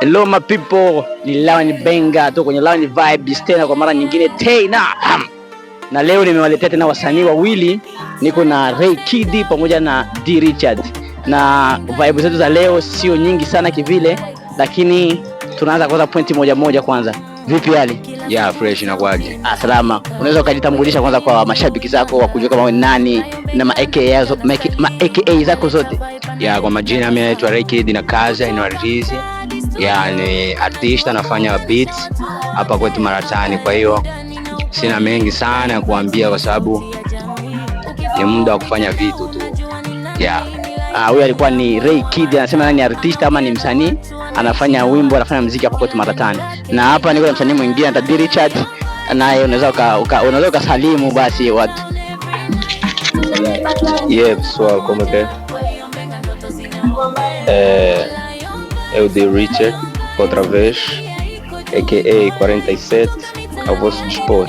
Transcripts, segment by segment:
Hello my people, ni Lawan Benga tu kwenye Lawan Vibes tena kwa mara nyingine tena. Na leo nimewaletea tena wasanii wawili, niko na Ray Kid pamoja na D Richard. Na vibes zetu za leo sio nyingi sana kivile, lakini tunaanza kwanza pointi moja moja kwanza. Vipi hali? Fresh na kwaje? Salama. Unaweza ukajitambulisha kwanza kwa mashabiki zako wakujua kama wewe nani na ma AKA zako zote? Kwa majina mimi naitwa Ray Kid na kaza ina release. Ni artist anafanya beats hapa kwetu Maratani, kwa hiyo sina mengi sana kuambia kwa sababu ni muda wa kufanya vitu tu. Huyu alikuwa ni Ray Kid, anasema ni artist ama ni msanii, anafanya wimbo, anafanya muziki hapa kwetu Maratani. Na hapa niko na msanii mwingine anaitwa D Richard, naye unaweza ukasalimu basi watu. Pessoal, como é? Eu D Richard outra vez, AKA 47, ao vosso dispor.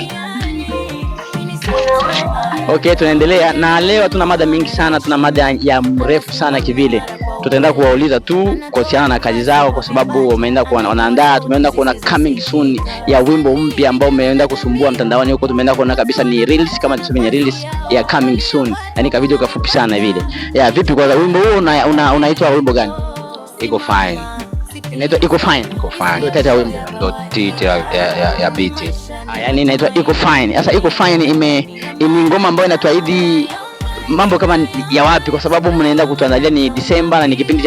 Okay, tunaendelea na leo tuna mada mingi sana, tuna mada ya mrefu sana kivile. Tutaenda kuwauliza tu kuhusiana na kazi zao kwa sababu wameenda kuona wanaandaa, tumeenda kuona coming soon ya wimbo mpya ambao umeenda kusumbua mtandaoni huko, tumeenda kuona kabisa ni reels, kama tuseme ni reels ya coming soon. Yaani ka video kafupi sana vile. Vipi kwa wimbo huo unaitwa wimbo gani? Iko fine. Inaitwa Iko Fine. Iko Fine. Ndio title ya wimbo. Ndio title ya beat. Yaani inaitwa Iko Fine. Sasa Iko Fine ni ngoma ambayo inatuahidi mambo kama ya wapi, kwa sababu mnaenda kutuandalia ni Disemba na ni kipindi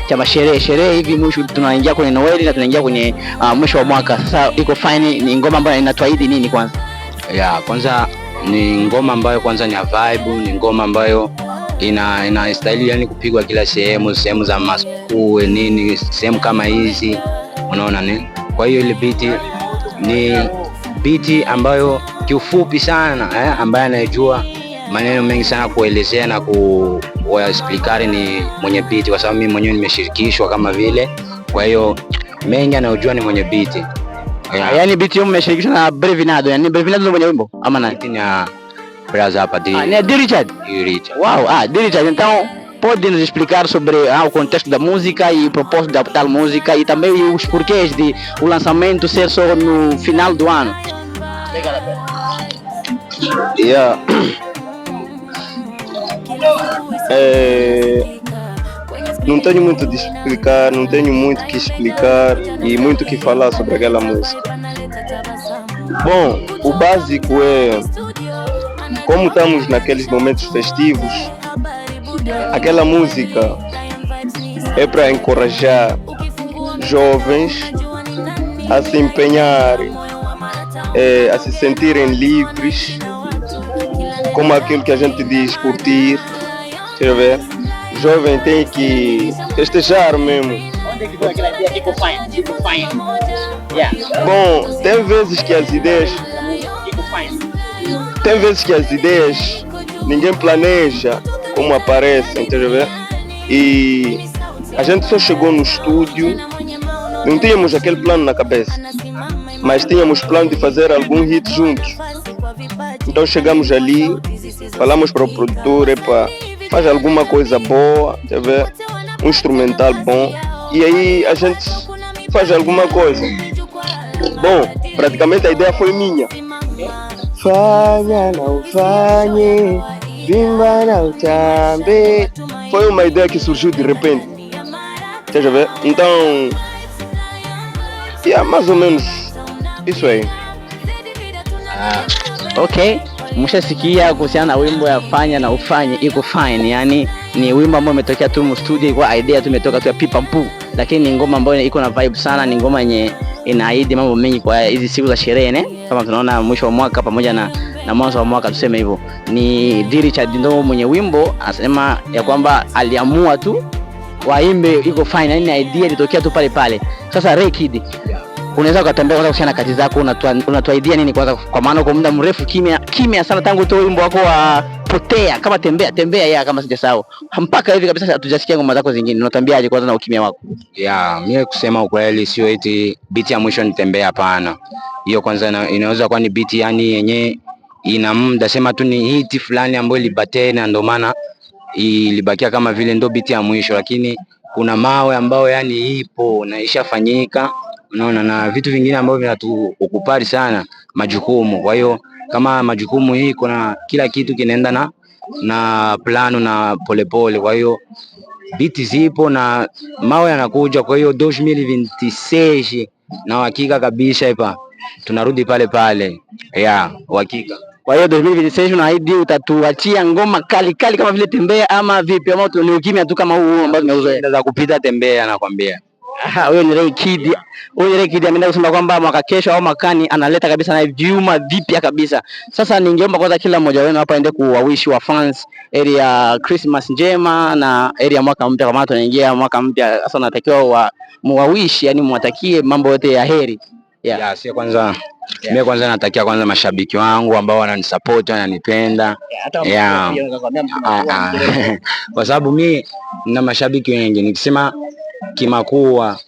cha masherehe hivi, mwisho tunaingia kwenye Noeli na tunaingia kwenye mwisho wa mwaka. Sasa Iko Fine ni ngoma ambayo inatuahidi nini kwanza? Kwanza ni ngoma ambayo kwanza ni vibe, ni ngoma ambayo ina style yani kupigwa kila sehemu za maskuu nini, sehemu kama hizi, unaona ni. Kwa hiyo ile beat ni beat ambayo kiufupi sana ambaye anajua maneno mengi sana kuelezea na kuexplicare ni mwenye beat, kwa sababu mimi mwenyewe nimeshirikishwa kama vile. Kwa hiyo mengi anayojua ni mwenye beat. Yaani beat hiyo mmeshirikishwa na Brevinado. Yaani Brevinado ndio mwenye wimbo ama nani? Ni brother hapa ni D Richard. Wow, D Richard. Então pode nos explicar sobre o contexto da música e o propósito da tal música e também os porquês de o lançamento ser só no final do ano? Não tenho muito de explicar, não tenho muito que explicar e muito que falar sobre aquela música. Bom, o básico é, como estamos naqueles momentos festivos, aquela música é para encorajar jovens a se empenharem, a se sentirem livres, como aquilo que a gente diz, curtir. Deixa eu ver. Jovem tem que festejar mesmo. Onde é que foi aquela ideia Iko Fine? Bom, tem vezes que as ideias ninguém planeja como aparecem, entendeu? E a gente só chegou no estúdio, não tínhamos aquele plano na cabeça, mas tínhamos plano de fazer algum hit juntos. Então chegamos ali, falamos para o produtor, faz alguma coisa boa, entendeu? Um instrumental bom, e aí a gente faz alguma coisa. Bom, praticamente a ideia foi minha. Fanha não fanhe, bimba não tambe. Foi uma ideia que surgiu de repente. Deixa eu ver. Então, mais ou menos isso aí. Okay. Mshasikia kuhusiana na wimbo ya Fanya na Ufanye Iko Fine. Yani ni wimbo ambao umetokea tu mu studio, kwa idea tu imetoka tu ya pipa mpu, lakini ni ngoma ambayo iko na vibe sana, ni ngoma yenye inaahidi mambo mengi kwa hizi siku za sherehe kama tunaona mwisho wa mwaka pamoja na mwanzo wa mwaka, tuseme hivyo. Ni D Richard ndio mwenye wimbo, anasema ya kwamba aliamua tu waimbe Iko Fine, yani idea ilitokea tu pale. Sasa Ray Kid, unaweza ukatembea kwanza kuhusiana na kazi zako, unatuaidia nini kwanza, kwa maana kwa muda mrefu kimya sana tangu utoe wimbo wako wa Potea, kama tembea kama sijasahau, mpaka hivi kabisa hatujasikia ngoma zako zingine. Unatuambiaje kwanza na ukimya wako? Mimi kusema ukweli sio eti beat ya mwisho nitembea, hapana. Hiyo kwanza inaweza kuwa ni beat yani yenye ina muda, sema tu ni hit fulani ambayo ilibatena, ndio maana ilibakia kama vile ndo beat ya mwisho, lakini kuna mawe ambayo yani ipo na ishafanyika, unaona, na vitu vingine ambavyo vinatuokupari sana majukumu. Kwa hiyo kama majukumu hii kuna kila kitu kinaenda na plano na polepole. Kwa hiyo biti zipo na mawe yanakuja. Kwa hiyo 2026 na uhakika kabisa hapa tunarudi pale pale ya uhakika. Kwa hiyo 2026 unaahidi utatuachia ngoma kali kali kama vile Tembea ama vipi, ama ni ukimya tu kama huu ambao tumeuzoea za kupita Tembea nakwambia? Huyo ni Ray Kid. Huyo Ray Kid ameenda kusema kwamba mwaka kesho au makani analeta kabisa na vyuma vipya kabisa. Sasa ningeomba kwanza kila mmoja wenu hapa aende kuwawishi wa fans area Christmas njema na area mwaka mpya, kama tunaingia mwaka mpya. Sasa natakiwa muwawishi, yani mwatakie mambo yote ya heri. Yeah, si kwanza mimi kwanza natakia kwanza mashabiki wangu ambao wananisupport, wananipenda. Kwa sababu mimi nina mashabiki wengi, nikisema kimakua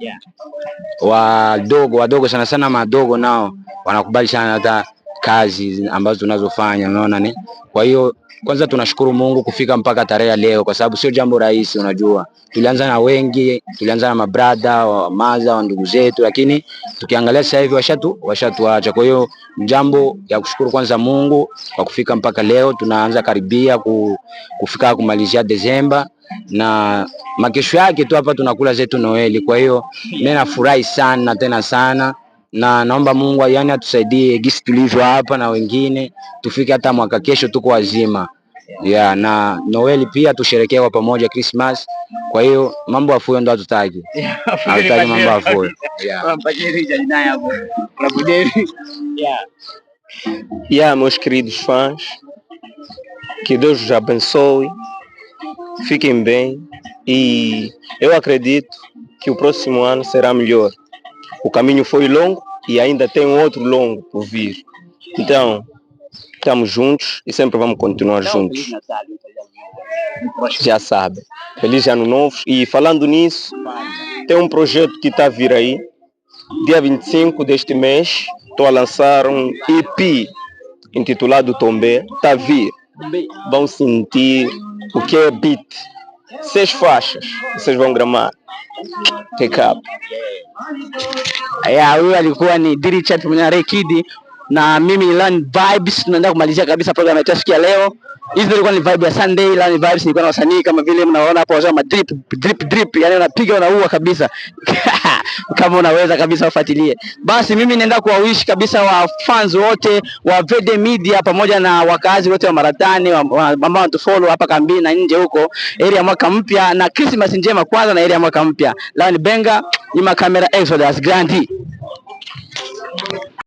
wadogo sana sana, madogo nao wanakubali sana hata kazi ambazo tunazofanya, unaona ni. Kwa hiyo kwanza tunashukuru Mungu kufika mpaka tarehe leo, kwa sababu sio jambo rahisi. Unajua tulianza na wengi, tulianza na mabrada wa maza wa ndugu zetu, lakini tukiangalia sasa hivi washatuacha. Kwa hiyo jambo ya kushukuru kwanza Mungu kwa kufika mpaka leo. Tunaanza karibia kufika kumalizia Desemba na makesho yake tu hapa tunakula zetu Noeli. Kwa hiyo mimi nafurahi sana tena sana, na naomba Mungu yani atusaidie gisi tulivyo hapa na wengine tufike hata mwaka kesho tuko wazima. Na Noeli pia tusherekee kwa pamoja Christmas. Kwa hiyo mambo afuyo ndo hatutaki. Hatutaki mambo afuyo. Meus queridos fãs, que Deus os abençoe, fiquem bem, e eu acredito que o próximo ano será melhor. O caminho foi longo e ainda tem outro longo por vir. Então, estamos juntos e sempre vamos continuar juntos. Já sabe. Feliz Ano Novo. E falando nisso, tem um projeto que está a vir aí. Dia 25 deste mês, estou a lançar um EP intitulado Tembea. Está a vir. Vão sentir o que é beat. 6 faixas. Vocês vão gramar. Take up. Huyo alikuwa ni Diri Chat mwenye Ray Kid, na mimi Lan Vibes. Tunaenda kumalizia kabisa program yetu siku ya leo. Hizi ilikuwa ni vibe ya Sunday. Lan Vibes nilikuwa na wasanii kama vile mnaona hapo, wazao drip, yani unapiga unaua kabisa. Kama unaweza kabisa ufuatilie. Basi mimi naenda kuwawish kabisa wa fans wote wa Vede Media pamoja na wakazi wote wa Maratani ambao wanatufollow hapa kambini na nje huko, area mwaka mpya na Christmas njema kwanza na area mwaka mpya. Lan Benga, ni makamera Exodus Grandi.